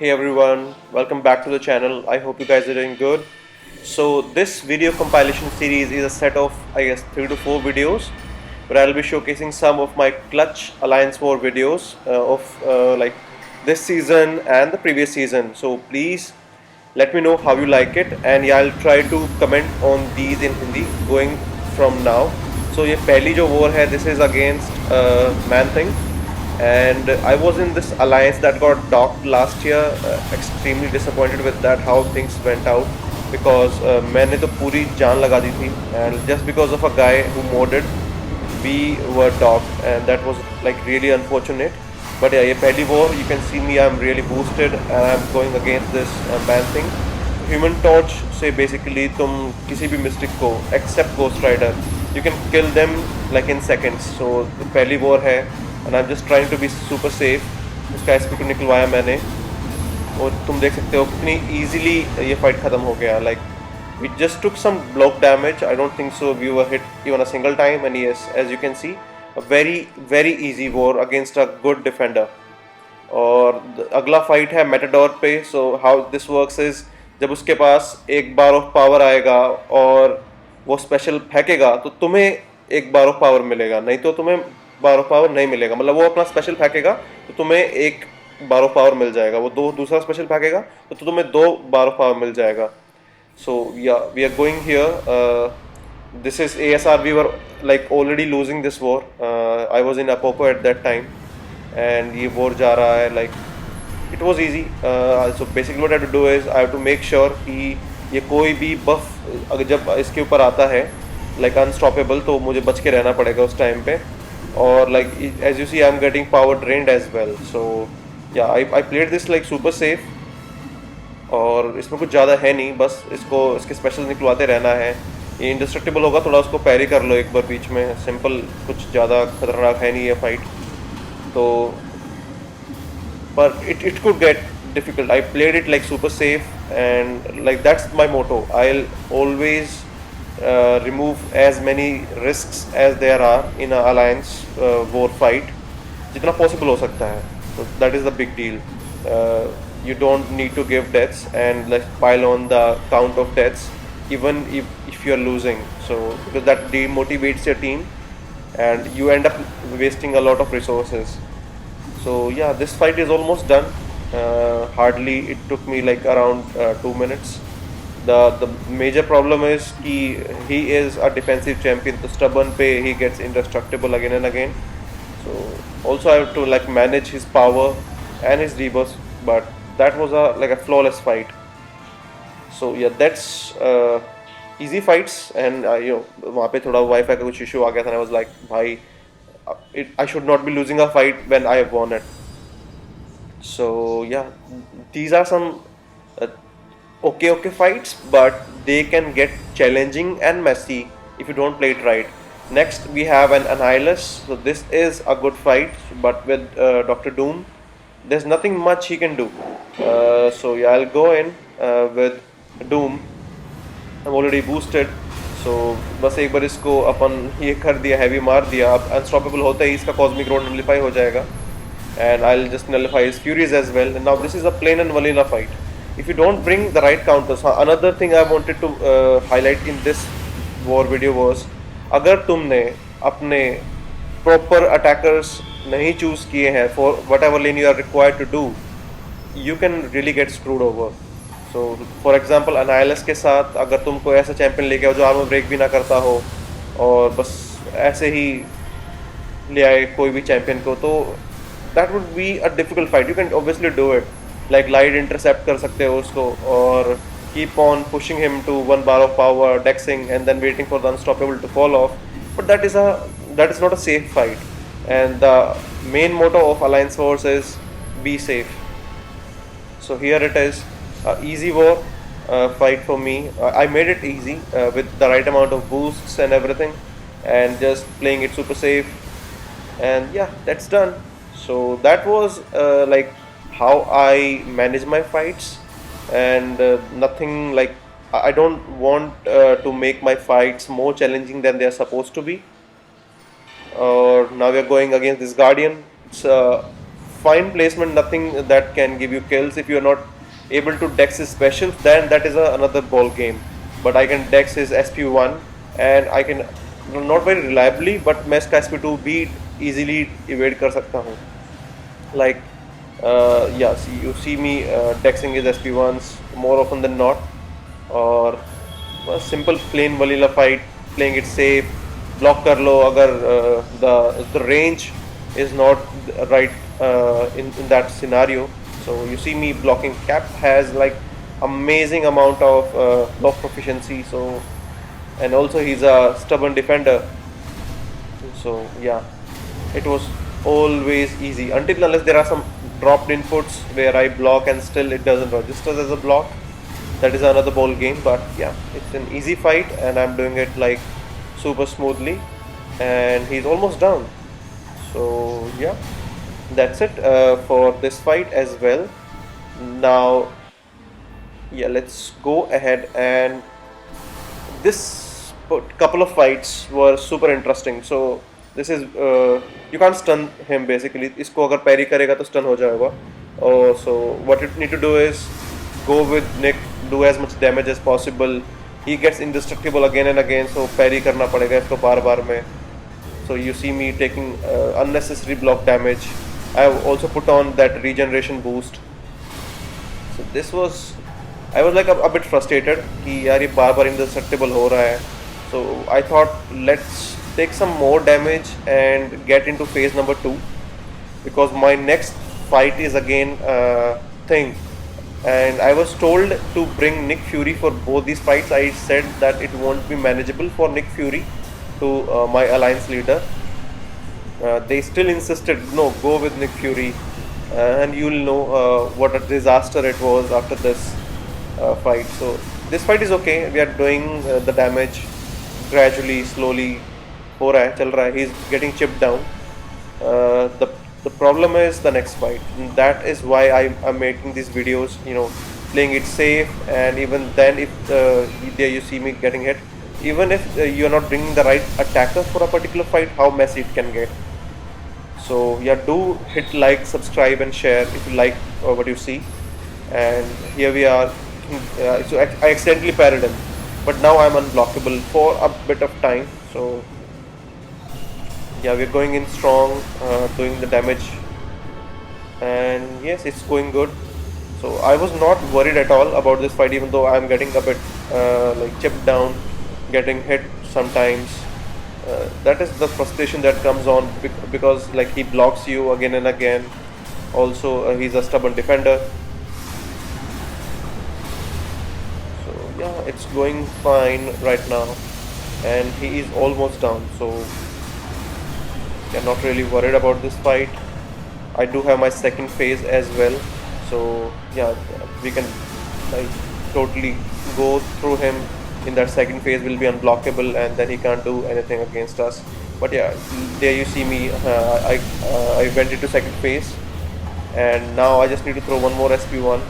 Hey everyone, welcome back to the channel. I hope you guys are doing good. So this video compilation series is a set of I guess 3 to 4 videos where I'll be showcasing some of my clutch Alliance War videos of like this season and the previous season. So please let me know how you like it, and yeah, I'll try to comment on these in Hindi going from now. So ये पहली जो war है, this is against Man Thing, and I was in this alliance that got docked last year. Extremely disappointed with that, how things went out, because मैंने तो पूरी जान लगा दी थी, and just because of a guy who modded, we were docked, and that was like really unfortunate. But yeah, ये पहली war, you can see me, I'm really boosted and I'm going against this Man Thing. Human Torch से basically तुम किसी भी mystic को except Ghost Rider, you can kill them like in seconds. So पहली war है and I'm just trying to be super safe. इसका SP2 निकलवाया मैंने और तुम देख सकते हो कितनी easily ये fight ख़त्म हो गया. Like we just took some block damage. I don't think so we were hit even a single time, and yes, as you can see, a very easy war against a good defender. और अगला fight है Matador पे. So how this works is, जब उसके पास एक बार of power आएगा और वो स्पेशल फेंकेगा तो तुम्हें एक बार ऑफ पावर मिलेगा, नहीं तो तुम्हें बार ऑफ पावर नहीं मिलेगा. मतलब वो अपना स्पेशल फेंकेगा तो तुम्हें एक बार ऑफ पावर मिल जाएगा, वो दूसरा स्पेशल फेंकेगा तो तुम्हें दो बार ऑफ पावर मिल जाएगा. So yeah, we are going here. This is ASR. We were like already losing this war. I was in Apoco at that time, and ये war जा रहा है. Like it was easy. So basically what I have to do is I have to make sure कि ये कोई भी buff अगर जब इसके ऊपर आता है like unstoppable, तो मुझे बच के रहना पड़ेगा उस टाइम पे. और like as you see, I'm getting power drained as well. So yeah, I played this like super safe. और इसमें कुछ ज़्यादा है नहीं, बस इसको इसके स्पेशल निकलवाते रहना है. ये इंडिस्ट्रक्टिबल होगा, थोड़ा उसको पैरी कर लो एक बार बीच में. सिंपल, कुछ ज़्यादा खतरनाक है नहीं ये फाइट तो. पर it could get difficult. I played it like super safe, and like that's my motto. I will always remove as many risks as there are in alliance war fight, जितना possible हो सकता है. तो that is the big deal. You don't need to give deaths and like pile on the count of deaths even if you're losing, so because that demotivates your team and you end up wasting a lot of resources. So yeah, this fight is almost done. Hardly it took me like around 2 minutes. The major problem is he is a defensive champion, so stubborn pe he gets indestructible again and again. So also I have to like manage his power and his debuffs, but that was like a flawless fight. So yeah, that's easy fights. And you know, वहाँ पे थोड़ा wifi का कुछ issue आ गया था. I was like, भाई, I should not be losing a fight when I have won it. So yeah, these are some uh, okay fights, but they can get challenging and messy if you don't play it right. Next we have an Annihilus. So this is a good fight, but with Dr. Doom, there's nothing much he can do. So yeah, I'll go in with Doom. I'm already boosted, so बस एक बार इसको अपन ये कर दिया, heavy मार दिया. अब unstoppable होता ही इसका कॉस्मिक रोड नलिफाई हो जाएगा, and I'll just nullify his furies as well. And now this is a plain and vanilla fight. If you don't bring the right counters. Another thing I wanted to highlight in this war video was, अगर तुमने अपने proper attackers नहीं choose किए हैं for whatever lane you are required to do, you can really get screwed over. So for example, Annihilus के साथ अगर तुम कोई ऐसा चैंपियन लेके आओ जो आर्मर ब्रेक भी ना करता हो और बस ऐसे ही ले आए कोई भी चैंपियन को, तो that would be a difficult fight. You can obviously do it, like light intercept कर सकते हो उसको और keep on pushing him to one bar of power, dexing, and then waiting for the unstoppable to fall off. But that is not a safe fight. And the main motto of Alliance Wars is be safe. So here it is, easy war fight for me. I made it easy with the right amount of boosts and everything, and just playing it super safe. And yeah, that's done. So that was like how I manage my fights, and nothing like I don't want to make my fights more challenging than they are supposed to be. Now we are going against this Guardian. It's fine placement, nothing that can give you kills. If you're not able to dex his specials, then that is another ball game. But I can dex his SP1, and I can not very reliably, but मैं इसका SP2 भी easily evade कर सकता हूँ. Like yeah, see, you see me dexing his SP1s more often than not, or a simple plain vanilla fight, playing it safe, block कर लो अगर the range is not right in that scenario. So you see me blocking. Cap has like amazing amount of block proficiency, so, and also he's a stubborn defender. So yeah, it was always easy until unless there are some dropped inputs where I block and still it doesn't register as a block. That is another ball game. But yeah, it's an easy fight and I'm doing it like super smoothly, and he's almost down. So yeah, that's it for this fight as well. Now yeah, let's go ahead, and this couple of fights were super interesting. So this is you can't stun him basically. इसको अगर parry करेगा तो stun हो जाएगा. Oh, so what you need to do is go with Nick, do as much damage as possible. He gets indestructible again and again, so parry करना पड़ेगा इसको बार-बार में. So you see me taking unnecessary block damage. I have also put on that regeneration boost. So this was, I was like a bit frustrated कि यार ये बार-बार indestructible हो रहा है. So I thought let's take some more damage and get into phase number 2, because my next fight is again thing, and I was told to bring Nick Fury for both these fights. I said that it won't be manageable for Nick Fury to my alliance leader. They still insisted, no, go with Nick Fury, and you'll know what a disaster it was after this fight. So this fight is okay. We are doing the damage gradually, slowly. हो रहा है, चल रहा है. He's getting chipped down. The problem is the next fight. And that is why I'm making these videos. You know, playing it safe, and even then, if there you see me getting hit, even if you're not bringing the right attacker for a particular fight, how messy it can get. So yeah, do hit like, subscribe, and share if you like what you see. And here we are. So I accidentally parried him, but now I'm unblockable for a bit of time. So yeah, we're going in strong, doing the damage, and yes, it's going good. So I was not worried at all about this fight, even though I'm getting a bit like chipped down, getting hit sometimes. That is the frustration that comes on because like he blocks you again and again. Also he's a stubborn defender. So yeah, it's going fine right now, and he is almost down. So yeah, not really worried about this fight. I do have my second phase as well, so yeah, we can like totally go through him. In that second phase will be unblockable, and then he can't do anything against us. But yeah, there you see me. I went into second phase, and now I just need to throw one more SP1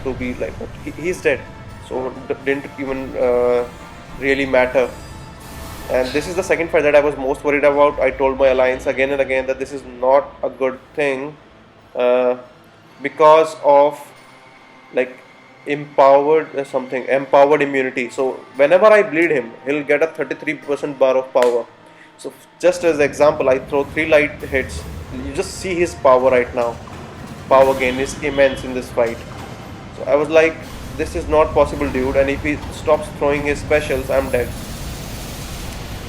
to be like, he's dead, so didn't even really matter. And this is the second fight that I was most worried about. I told my alliance again and again that this is not a good thing because of like empowered immunity. So whenever I bleed him, he'll get a 33% bar of power. So just as example, I throw 3 light hits. You just see his power right now. Power gain is immense in this fight. So I was like, this is not possible, dude. And if he stops throwing his specials, I'm dead.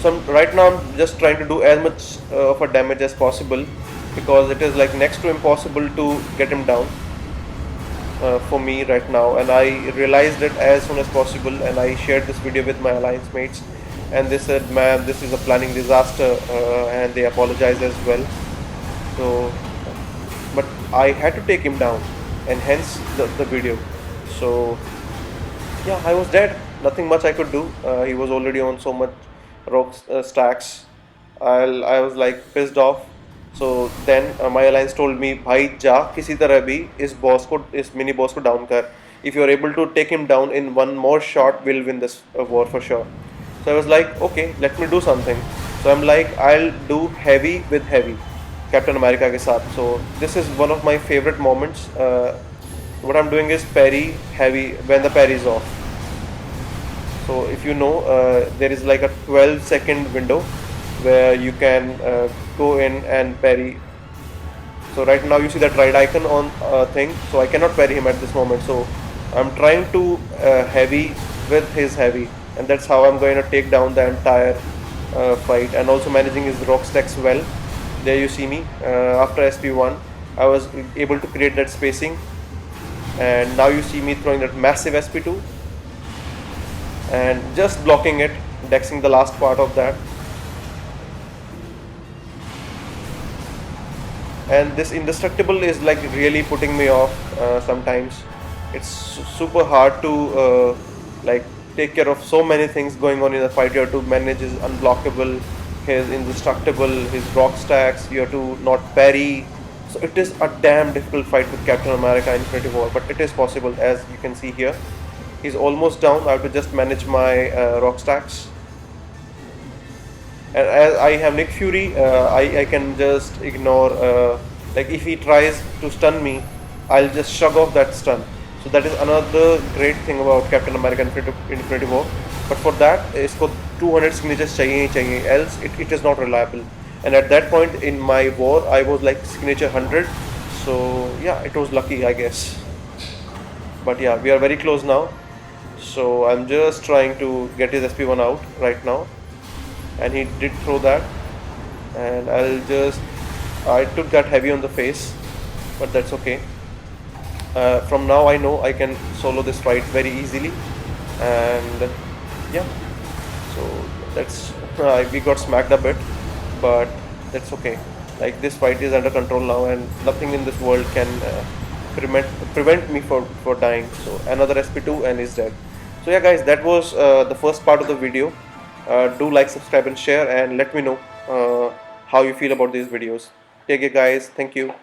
So right now I'm just trying to do as much of a damage as possible, because it is like next to impossible to get him down for me right now. And I realized it as soon as possible, and I shared this video with my alliance mates, and they said, man, this is a planning disaster, and they apologized as well. So but I had to take him down, and hence the video. So yeah, I was dead. Nothing much I could do. He was already on so much rock stacks. I was like pissed off. So then my alliance told me, भाई जा किसी तरह भी इस mini boss को down कर. If you are able to take him down in one more shot, we'll win this war for sure. So I was like, okay, let me do something. So I'm like, I'll do heavy with heavy. Captain America के साथ. So this is one of my favorite moments. What I'm doing is parry heavy when the parry is off. So if you know, there is like a 12-second window where you can go in and parry. So right now you see that right icon on thing. So I cannot parry him at this moment. So I'm trying to heavy with his heavy, and that's how I'm going to take down the entire fight, and also managing his rock stacks well. There you see me after SP1. I was able to create that spacing, and now you see me throwing that massive SP2 and just blocking it, dexing the last part of that. And this indestructible is like really putting me off sometimes. It's super hard to like take care of so many things going on in the fight. You have to manage his unblockable, his indestructible, his rock stacks. You have to not parry. So it is a damn difficult fight with Captain America Infinity War, but it is possible, as you can see here. He's almost down. I have to just manage my rock stacks. And as I have Nick Fury, I can just ignore, like if he tries to stun me, I'll just shrug off that stun. So that is another great thing about Captain America Infinity War. But for that, इसको 200 signatures चाहिए ही चाहिए, else it is not reliable. And at that point in my war, I was like signature 100. So yeah, it was lucky, I guess. But yeah, we are very close now. So I'm just trying to get his SP1 out right now. And he did throw that, and I took that heavy on the face, but that's okay. From now I know I can solo this fight very easily, and yeah, so that's we got smacked a bit, but that's okay. Like, this fight is under control now, and nothing in this world can prevent me for dying. So another SP2 and he's dead. So yeah guys, that was the first part of the video. Do like, subscribe and share, and let me know how you feel about these videos. Take care guys, thank you.